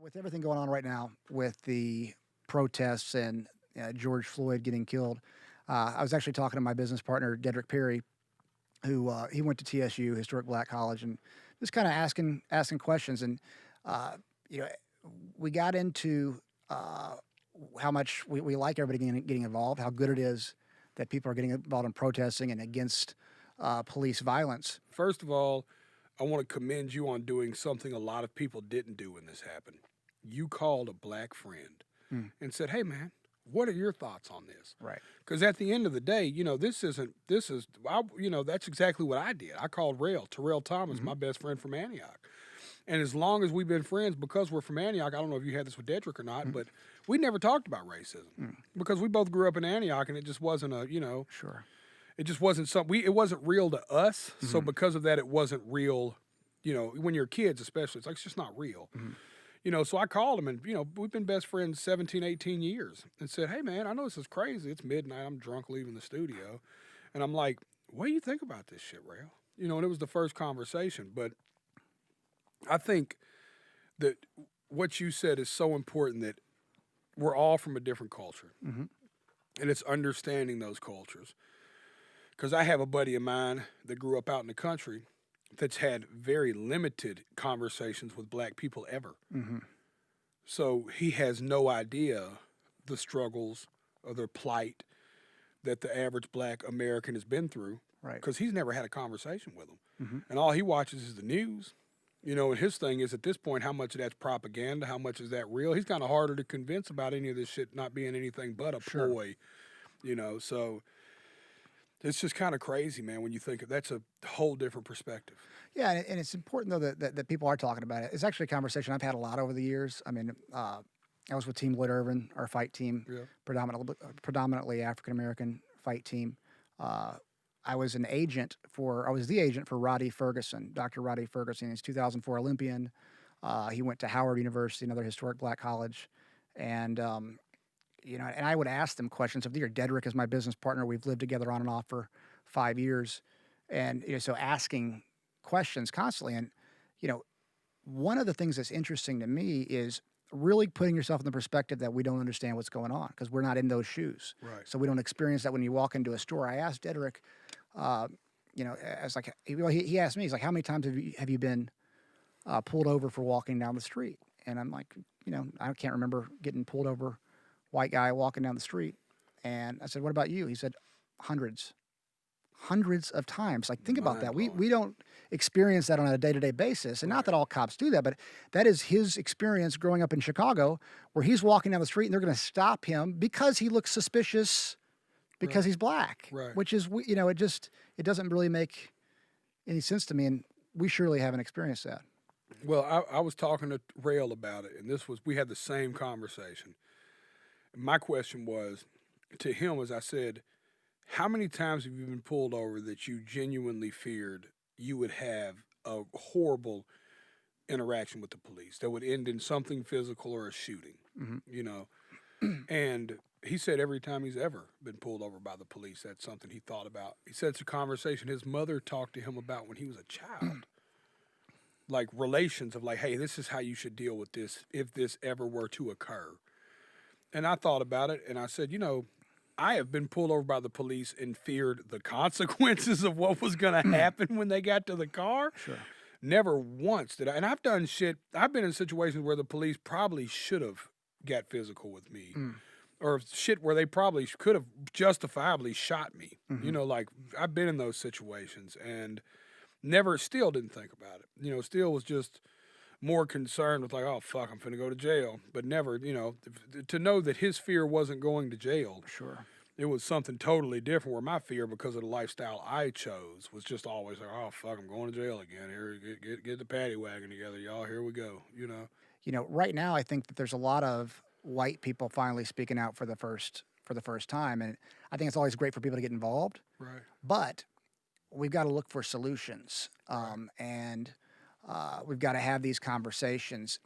With everything going on right now with the protests and George Floyd getting killed, I was actually talking to my business partner, Dedrick Perry, who he went to TSU, Historic Black College, and just kind of asking questions. And you know, we got into how much we like everybody getting involved, how good it is that people are getting involved in protesting and against police violence. First of all, I want to commend you on doing something a lot of people didn't do when this happened. You called a black friend and said, "Hey, man, what are your thoughts on this?" Right. Because at the end of the day, this is, that's exactly what I did. I called Terrell Thomas, my best friend from Antioch. And as long as we've been friends, because we're from Antioch, I don't know if you had this with Dedrick or not, but we never talked about racism because we both grew up in Antioch, and it just wasn't Sure. it just wasn't something, it wasn't real to us. So because of that, it wasn't real, when you're kids especially, it's just not real. So I called him and, we've been best friends 17, 18 years and said, "Hey, man, I know this is crazy. It's midnight. I'm drunk leaving the studio." And I'm like, "What do you think about this shit, Rail?" And it was the first conversation. But I think that what you said is so important, that we're all from a different culture. And it's understanding those cultures. Because I have a buddy of mine that grew up out in the country that's had very limited conversations with black people ever. So he has no idea the struggles or the plight that the average black American has been through. Right. Because he's never had a conversation with them. And all he watches is the news. And his thing is, at this point, how much of that's propaganda, how much is that real? He's kind of harder to convince about any of this shit not being anything but a ploy, so it's just kind of crazy, man, when you think of that's a whole different perspective. Yeah, and it's important, though, that people are talking about it. It's actually a conversation I've had a lot over the years. I mean, I was with Team Lloyd Irvin, our fight team, predominantly African-American fight team. I was the agent for Roddy Ferguson, Dr. Roddy Ferguson. He's 2004 Olympian. He went to Howard University, another historic black college. And, and I would ask them questions. Dedrick is my business partner. We've lived together on and off for 5 years. And, so asking questions constantly. And, one of the things that's interesting to me is really putting yourself in the perspective that we don't understand what's going on because we're not in those shoes. Right. So we don't experience that when you walk into a store. I asked Dedrick, as he asked me, he's like, "How many times have you been pulled over for walking down the street?" And I'm like, I can't remember getting pulled over, white guy walking down the street. And I said, "What about you?" He said, hundreds of times. Like, think about that. We don't experience that on a day-to-day basis. And not that all cops do that, but that is his experience growing up in Chicago, where he's walking down the street and they're going to stop him because he looks suspicious because he's black, which is, it doesn't really make any sense to me. And we surely haven't experienced that. Well, I was talking to Rail about it, and we had the same conversation. My question was to him, as I said, how many times have you been pulled over that you genuinely feared you would have a horrible interaction with the police that would end in something physical or a shooting, And he said every time he's ever been pulled over by the police, that's something he thought about. He said it's a conversation his mother talked to him about when he was a child. Like relations of like, hey, this is how you should deal with this if this ever were to occur. And I thought about it, and I said, I have been pulled over by the police and feared the consequences of what was going to happen when they got to the car. Sure. Never once did I. And I've done shit. I've been in situations where the police probably should have got physical with me. Or shit where they probably could have justifiably shot me. Like I've been in those situations and still didn't think about it. Still was just more concerned with like, oh, fuck, I'm finna go to jail. But never, to know that his fear wasn't going to jail. Sure. It was something totally different where my fear, because of the lifestyle I chose, was just always like, oh, fuck, I'm going to jail again. Here, get the paddy wagon together, y'all. Here we go, Right now I think that there's a lot of white people finally speaking out for the first time. And I think it's always great for people to get involved. Right. But we've got to look for solutions. And we've got to have these conversations.